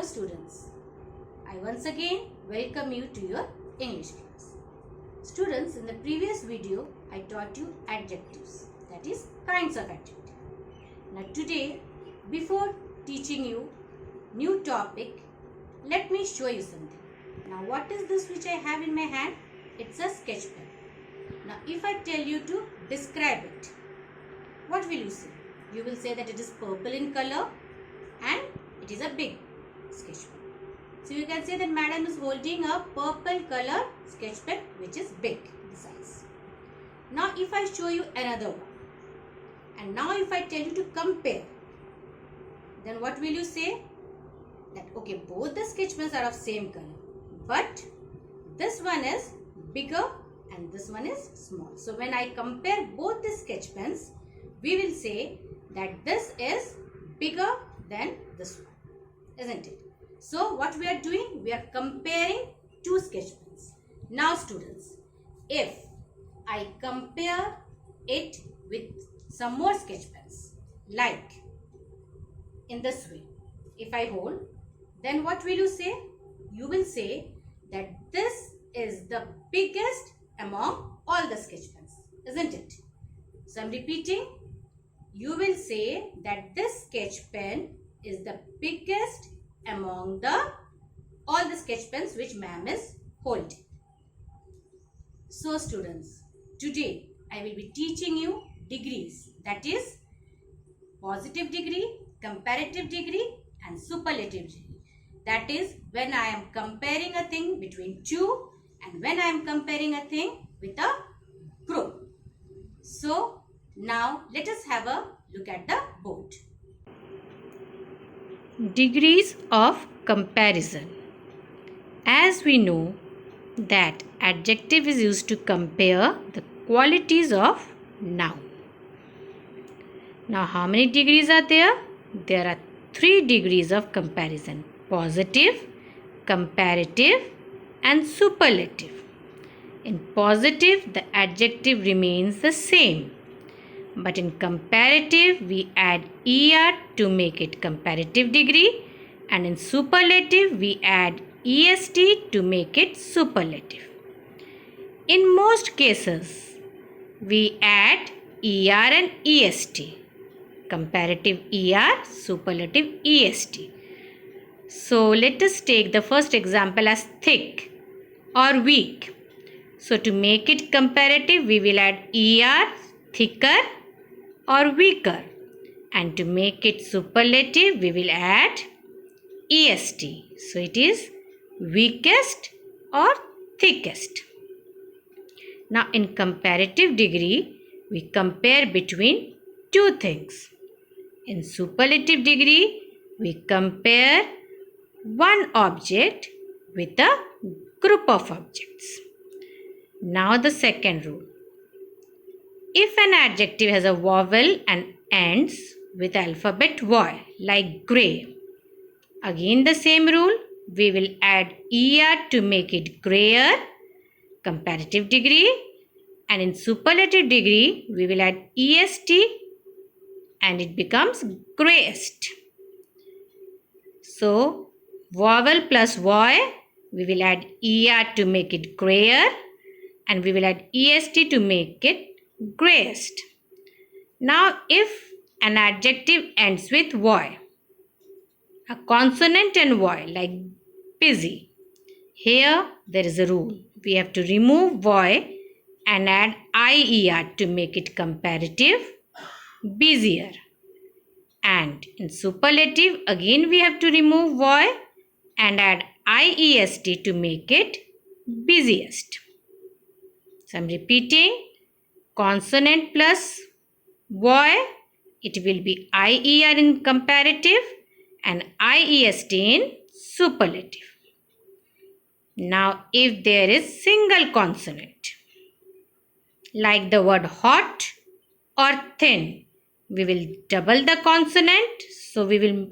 students, I once again welcome you to your English class. Students, in the previous video, I taught you adjectives, that is kinds of adjective. Now today, before teaching you new topic, let me show you something. Now what is this which I have in my hand? It's a sketch pen. Now if I tell you to describe it, what will you say? You will say that it is purple in color and it is a big sketch pen. So you can say that madam is holding a purple color sketch pen which is big in size. Now if I show you another one, and now if I tell you to compare, then what will you say? That okay, both the sketch pens are of same color, but this one is bigger and this one is small. So when I compare both the sketch pens, we will say that this is bigger than this one, isn't it? So what we are doing? We are comparing two sketch pens. Now students, if I compare it with some more sketch pens, like in this way, if I hold, then what will you say? You will say that this is the biggest among all the sketch pens, isn't it? So I am repeating. You will say that this sketch pen is the biggest among all the sketch pens which ma'am is holding. So students, today I will be teaching you degrees, that is positive degree, comparative degree and superlative degree. That is when I am comparing a thing between two and when I am comparing a thing with a group. So now let us have a look at the board. Degrees of comparison. As we know that adjective is used to compare the qualities of noun. Now how many degrees are there? There are 3 degrees of comparison: positive, comparative and superlative. In positive, the adjective remains the same. But in comparative, we add ER to make it comparative degree, and in superlative, we add EST to make it superlative. In most cases, we add ER and EST. Comparative ER, superlative EST. So let us take the first example as thick or weak. So to make it comparative, we will add ER, thicker or weaker, and to make it superlative we will add EST. So it is weakest or thickest. Now in comparative degree we compare between two things. In superlative degree we compare one object with a group of objects. Now the second rule. If an adjective has a vowel and ends with alphabet Y, like grey, again the same rule, we will add ER to make it grayer, comparative degree, and in superlative degree, we will add EST and it becomes greyest. So, vowel plus Y, we will add ER to make it grayer, and we will add EST to make it greyest. Now if an adjective ends with Y, a consonant and Y, like busy, here there is a rule. We have to remove Y and add IER to make it comparative busier. And in superlative again we have to remove Y and add IEST to make it busiest. So I am repeating. Consonant plus Y, it will be IER in comparative and IEST in superlative. Now if there is single consonant, like the word hot or thin, we will double the consonant. So we will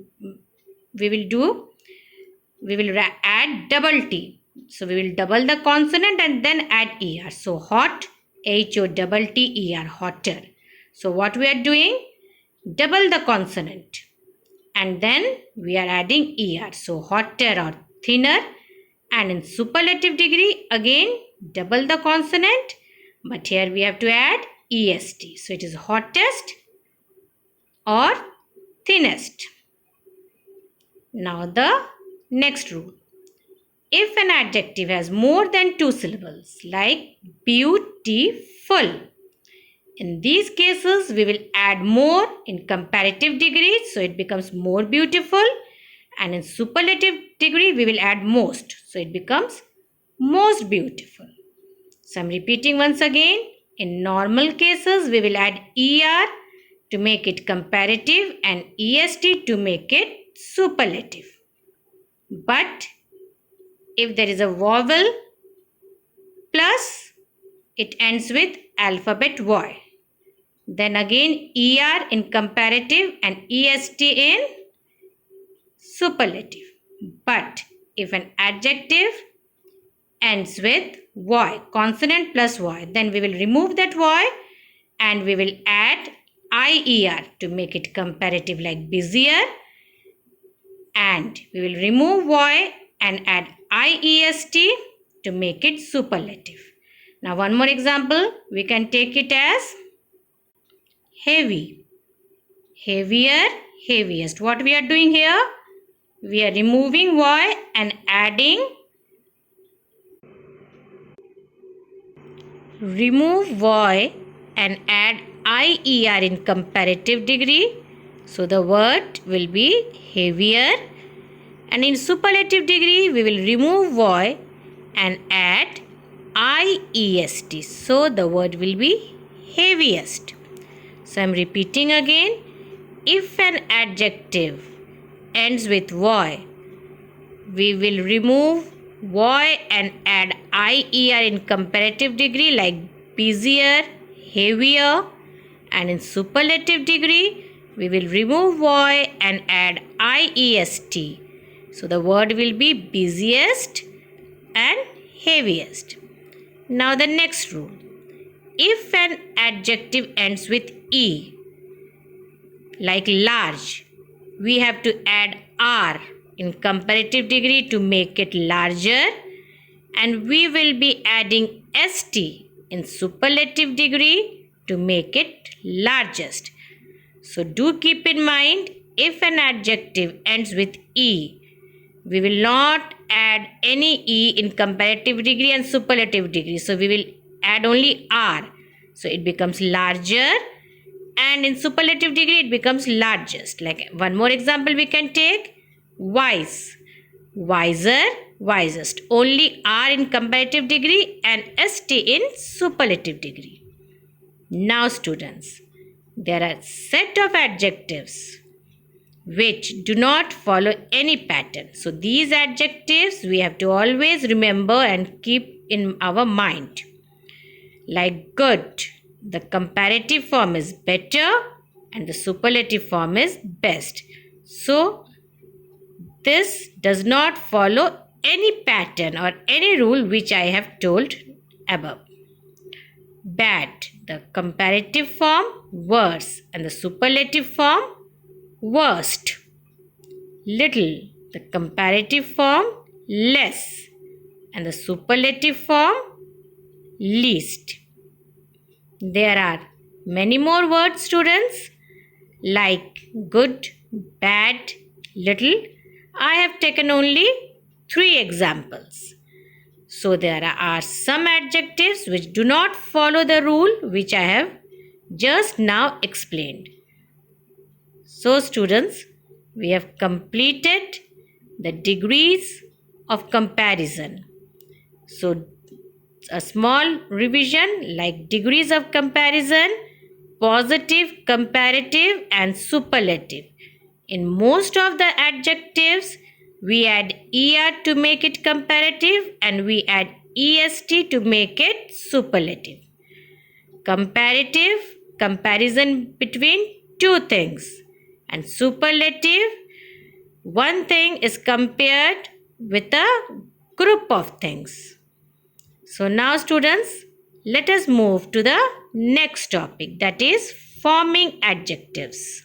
add double T. So we will double the consonant and then add ER. So hot, HOTTER, hotter. So what we are doing? Double the consonant and then we are adding er. So hotter or thinner. And in superlative degree, again double the consonant, but here we have to add est. So it is hottest or thinnest. Now the next rule. If an adjective has more than 2 syllables, like beautiful, in these cases we will add more in comparative degree, so it becomes more beautiful, and in superlative degree we will add most, so it becomes most beautiful. So I am repeating once again. In normal cases we will add er to make it comparative and est to make it superlative. But if there is a vowel plus it ends with alphabet Y, then again er in comparative and est in superlative. But if an adjective ends with Y, consonant plus Y, then we will remove that Y and we will add IER to make it comparative, like busier, and we will remove Y and add IEST to make it superlative. Now one more example, we can take it as heavy, heavier, heaviest. What we are doing here? We are removing Y and adding, remove Y and add IER in comparative degree. So the word will be heavier, and in superlative degree we will remove Y and add IEST. So the word will be heaviest. So I am repeating again. If an adjective ends with Y, we will remove Y and add IER in comparative degree, like busier, heavier, and in superlative degree we will remove Y and add IEST. So the word will be busiest and heaviest. Now the next rule. If an adjective ends with E, like large, we have to add R in comparative degree to make it larger, and we will be adding ST in superlative degree to make it largest. So do keep in mind, if an adjective ends with E, we will not add any E in comparative degree and superlative degree. So we will add only R. So it becomes larger, and in superlative degree it becomes largest. Like one more example we can take, wise, wiser, wisest. Only R in comparative degree and ST in superlative degree. Now students, there are set of adjectives which do not follow any pattern. So these adjectives we have to always remember and keep in our mind. Like good, the comparative form is better and the superlative form is best. So this does not follow any pattern or any rule which I have told above. Bad, the comparative form worse and the superlative form worst. Little, the comparative form less and the superlative form least. There are many more words, students, like good, bad, little. I have taken only 3 examples. So there are some adjectives which do not follow the rule which I have just now explained. So students, we have completed the degrees of comparison. So a small revision, like degrees of comparison, positive, comparative and superlative. In most of the adjectives, we add ER to make it comparative and we add EST to make it superlative. Comparative, comparison between 2 things, and superlative, one thing is compared with a group of things. So now students, let us move to the next topic, that is forming adjectives.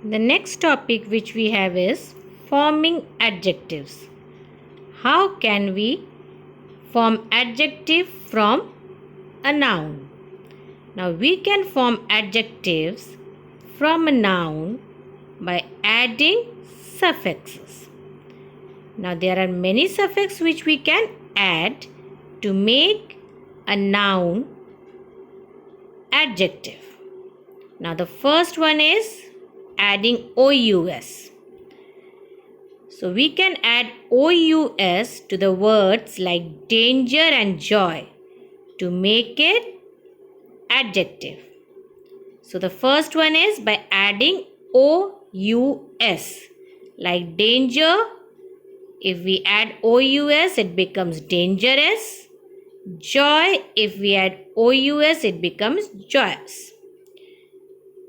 The next topic which we have is forming adjectives. How can we form adjective from a noun? Now we can form adjectives from a noun by adding suffixes. Now there are many suffixes which we can add to make a noun adjective. Now the first one is adding OUS. So we can add OUS to the words like danger and joy to make it adjective. So the first one is by adding OUS. Like danger, if we add OUS, it becomes dangerous. Joy, if we add OUS, it becomes joyous.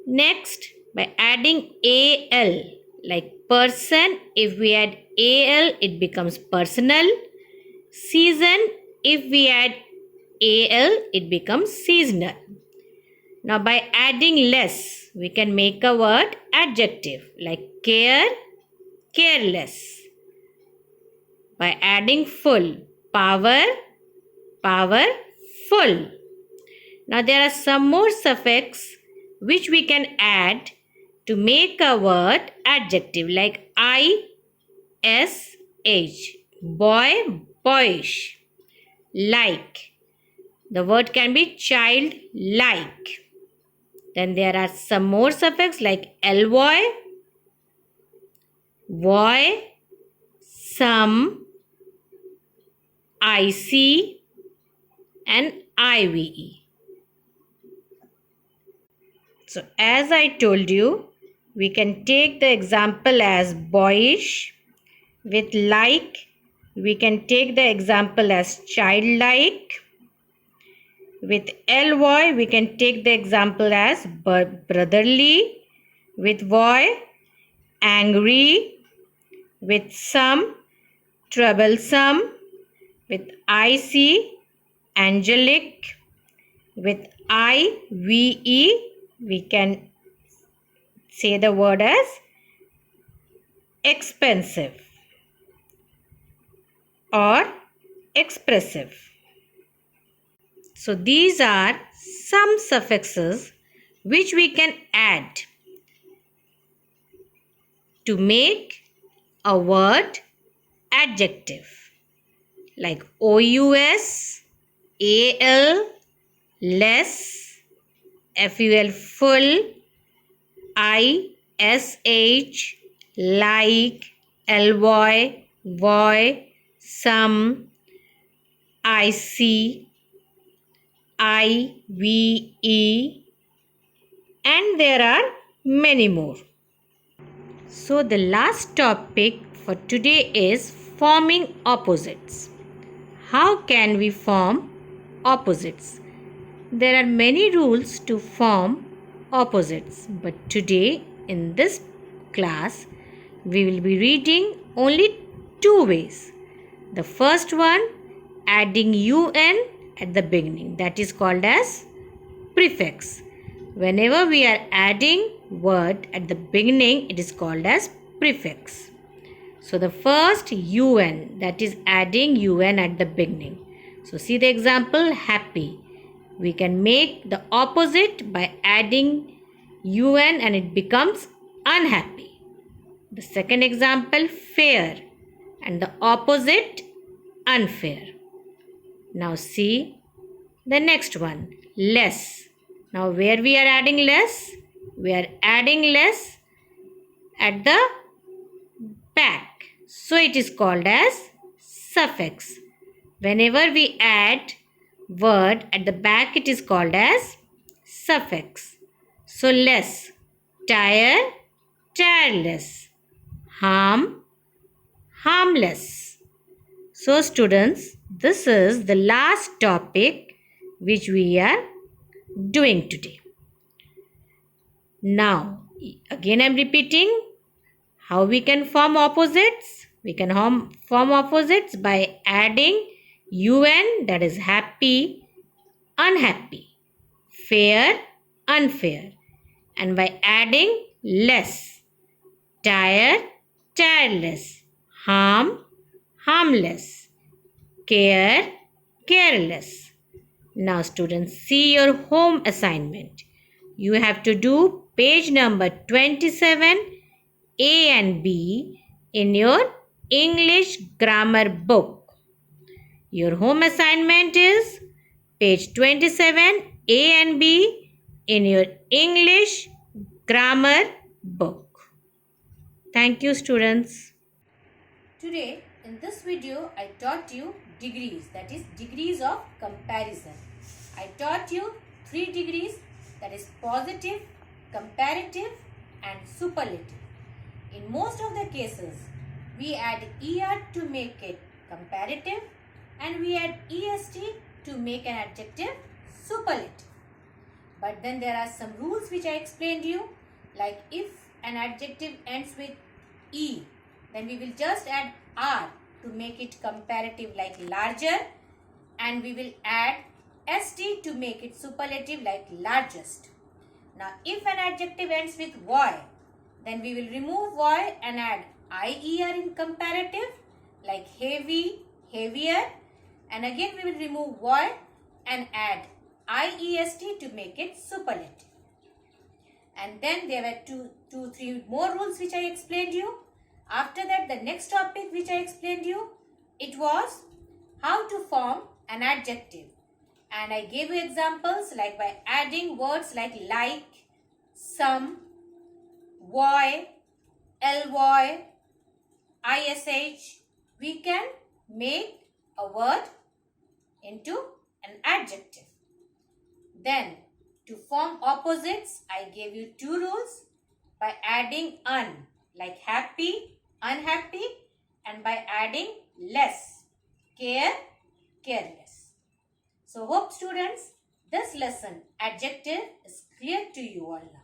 Next, by adding AL, like person, if we add AL, it becomes personal. Season, if we add AL, it becomes seasonal. Now, by adding less, we can make a word adjective, like care, careless. By adding full, power, powerful. Now, there are some more suffixes which we can add to make a word adjective, like ISH, boy, boyish. Like, the word can be child-like. Then there are some more suffixes like ly, voy, some, ic, and ive. So as I told you, we can take the example as boyish. With like, we can take the example as childlike. With ly, we can take the example as brotherly. With voy, angry. With some, troublesome. With ic, angelic. With ive, we can say the word as expensive or expressive. So these are some suffixes which we can add to make a word adjective, like OUS, AL, less, FUL, full, ISH, like, LY, voy, some, IC, IVE, and there are many more. So the last topic for today is forming opposites. How can we form opposites? There are many rules to form opposites, but today in this class we will be reading only two ways. The first one, adding UN at the beginning, that is called as prefix. Whenever we are adding word at the beginning, it is called as prefix. So the first UN, that is adding UN at the beginning. So see the example, happy. We can make the opposite by adding UN and it becomes unhappy. The second example, fair, and the opposite, unfair. Now see the next one, less. Now where we are adding less? We are adding less at the back. So it is called as suffix. Whenever we add word at the back, it is called as suffix. So less, tire, tireless, harm, harmless. So students, this is the last topic which we are doing today. Now, again I am repeating how we can form opposites. We can form opposites by adding UN, that is happy, unhappy, fair, unfair, and by adding less, tired, tireless, harm, harmless, care, careless. Now students, see your home assignment. You have to do page number 27, A and B in your English grammar book. Your home assignment is page 27, A and B in your English grammar book. Thank you, students. Today, in this video, I taught you degrees, that is degrees of comparison. I taught you 3 degrees, that is positive, comparative and superlative. In most of the cases, we add ER to make it comparative and we add EST to make an adjective superlative. But then there are some rules which I explained you, like if an adjective ends with E, then we will just add R to make it comparative like larger, and we will add ST to make it superlative like largest. Now if an adjective ends with Y, then we will remove Y and add IER in comparative like heavy, heavier, and again we will remove Y and add IEST to make it superlative. And then there were three more rules which I explained you. After that, the next topic which I explained you, it was how to form an adjective. And I gave you examples like by adding words like, some, voy, ly, ish, we can make a word into an adjective. Then, to form opposites, I gave you 2 rules by adding un, like happy, unhappy, and by adding less, care, careless. So, hope students, this lesson, adjective, is clear to you all now.